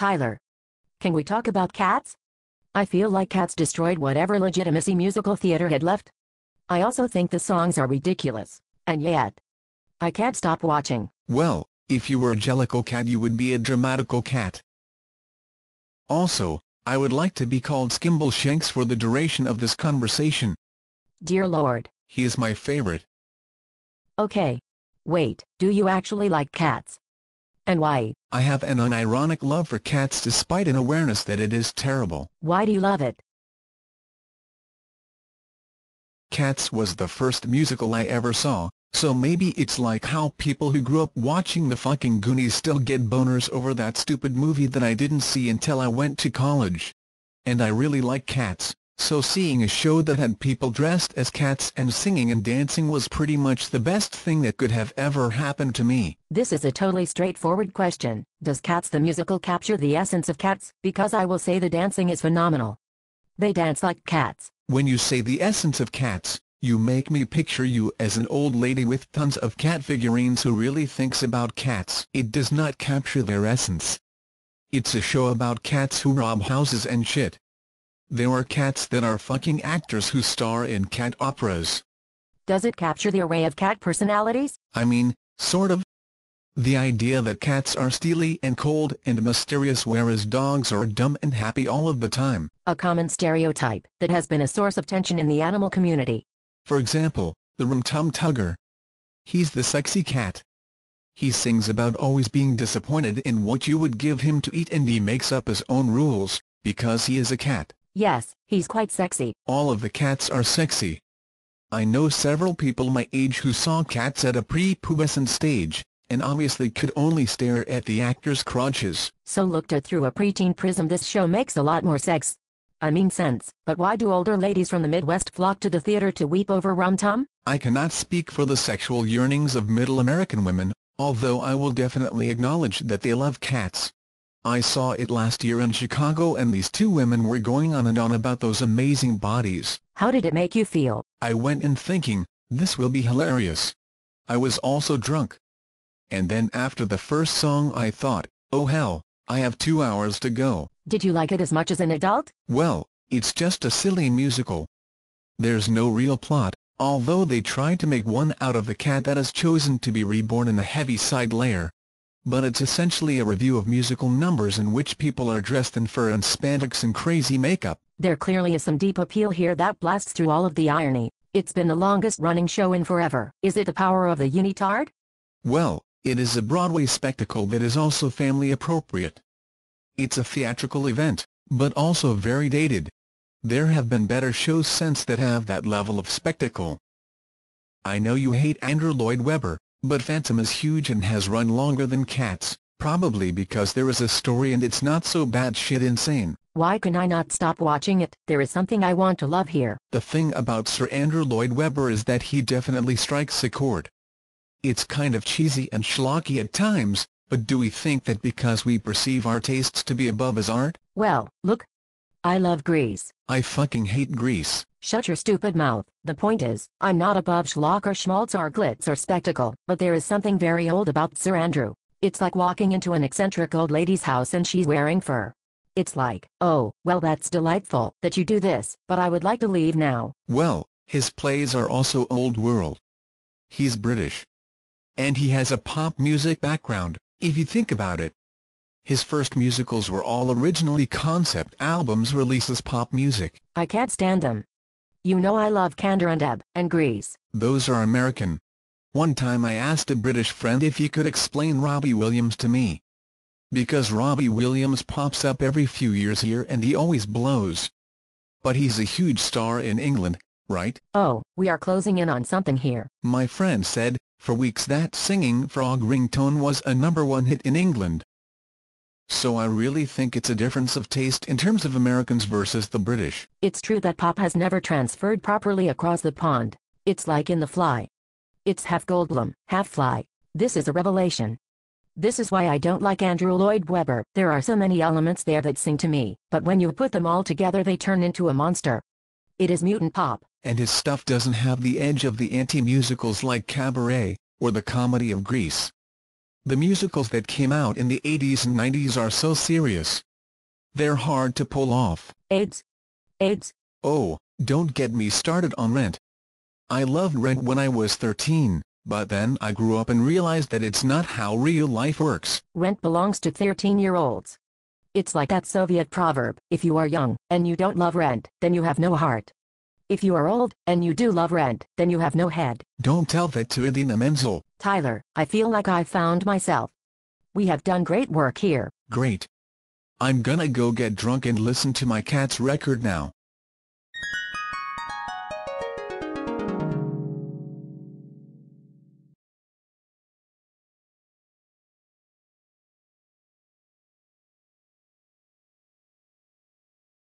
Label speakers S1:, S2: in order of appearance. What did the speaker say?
S1: Tyler. Can we talk about Cats? I feel like Cats destroyed whatever legitimacy musical theater had left. I also think the songs are ridiculous, and yet I can't stop watching.
S2: Well, if you were a jellicle cat you would be a dramatical cat. Also, I would like to be called Skimbleshanks for the duration of this conversation.
S1: Dear Lord.
S2: He is my favorite.
S1: Okay. Wait, do you actually like cats? And why?
S2: I have an unironic love for cats despite an awareness that it is terrible.
S1: Why do you love it?
S2: Cats was the first musical I ever saw, so maybe it's like how people who grew up watching the fucking Goonies still get boners over that stupid movie that I didn't see until I went to college. And I really like cats, so seeing a show that had people dressed as cats and singing and dancing was pretty much the best thing that could have ever happened to me.
S1: This is a totally straightforward question. Does Cats the musical capture the essence of cats? Because I will say the dancing is phenomenal. They dance like cats.
S2: When you say the essence of cats, you make me picture you as an old lady with tons of cat figurines who really thinks about cats. It does not capture their essence. It's a show about cats who rob houses and shit. There are cats that are fucking actors who star in cat operas.
S1: Does it capture the array of cat personalities?
S2: I mean, sort of. The idea that cats are steely and cold and mysterious whereas dogs are dumb and happy all of the time.
S1: A common stereotype that has been a source of tension in the animal community.
S2: For example, the Rum-Tum Tugger. He's the sexy cat. He sings about always being disappointed in what you would give him to eat and he makes up his own rules, because he is a cat.
S1: Yes, he's quite sexy.
S2: All of the cats are sexy. I know several people my age who saw Cats at a pre-pubescent stage, and obviously could only stare at the actors' crotches.
S1: So looked at through a preteen prism, this show makes a lot more sense. But why do older ladies from the Midwest flock to the theater to weep over Rum-Tum?
S2: I cannot speak for the sexual yearnings of middle American women, although I will definitely acknowledge that they love cats. I saw it last year in Chicago and these two women were going on and on about those amazing bodies.
S1: How did it make you feel?
S2: I went in thinking, this will be hilarious. I was also drunk. And then after the first song I thought, oh hell, I have 2 hours to go.
S1: Did you like it as much as an adult?
S2: Well, it's just a silly musical. There's no real plot, although they try to make one out of the cat that has chosen to be reborn in the Heaviside layer. But it's essentially a review of musical numbers in which people are dressed in fur and spandex and crazy makeup.
S1: There clearly is some deep appeal here that blasts through all of the irony. It's been the longest running show in forever. Is it the power of the unitard?
S2: Well, it is a Broadway spectacle that is also family appropriate. It's a theatrical event, but also very dated. There have been better shows since that have that level of spectacle. I know you hate Andrew Lloyd Webber, but Phantom is huge and has run longer than Cats, probably because there is a story and it's not so batshit insane.
S1: Why can I not stop watching it? There is something I want to love here.
S2: The thing about Sir Andrew Lloyd Webber is that he definitely strikes a chord. It's kind of cheesy and schlocky at times, but do we think that because we perceive our tastes to be above his art?
S1: Well, look. I love Grease.
S2: I fucking hate Grease.
S1: Shut your stupid mouth. The point is, I'm not above schlock or schmaltz or glitz or spectacle, but there is something very old about Sir Andrew. It's like walking into an eccentric old lady's house and she's wearing fur. It's like, oh, well that's delightful that you do this, but I would like to leave now.
S2: Well, his plays are also old world. He's British. And he has a pop music background, if you think about it. His first musicals were all originally concept albums released as pop music.
S1: I can't stand them. You know I love Candor and Ebb, and Grease.
S2: Those are American. One time I asked a British friend if he could explain Robbie Williams to me. Because Robbie Williams pops up every few years here and he always blows. But he's a huge star in England, right?
S1: Oh, we are closing in on something here.
S2: My friend said, for weeks that Singing Frog ringtone was a #1 hit in England. So I really think it's a difference of taste in terms of Americans versus the British.
S1: It's true that pop has never transferred properly across the pond. It's like in The Fly. It's half Goldblum, half Fly. This is a revelation. This is why I don't like Andrew Lloyd Webber. There are so many elements there that sing to me, but when you put them all together they turn into a monster. It is mutant pop.
S2: And his stuff doesn't have the edge of the anti-musicals like Cabaret, or the comedy of Grease. The musicals that came out in the 80s and 90s are so serious. They're hard to pull off.
S1: AIDS. AIDS.
S2: Oh, don't get me started on Rent. I loved Rent when I was 13, but then I grew up and realized that it's not how real life works.
S1: Rent belongs to 13-year-olds. It's like that Soviet proverb, if you are young, and you don't love Rent, then you have no heart. If you are old, and you do love Rent, then you have no head.
S2: Don't tell that to Idina Menzel.
S1: Tyler, I feel like I've found myself. We have done great work here.
S2: Great. I'm gonna go get drunk and listen to my Cats record now.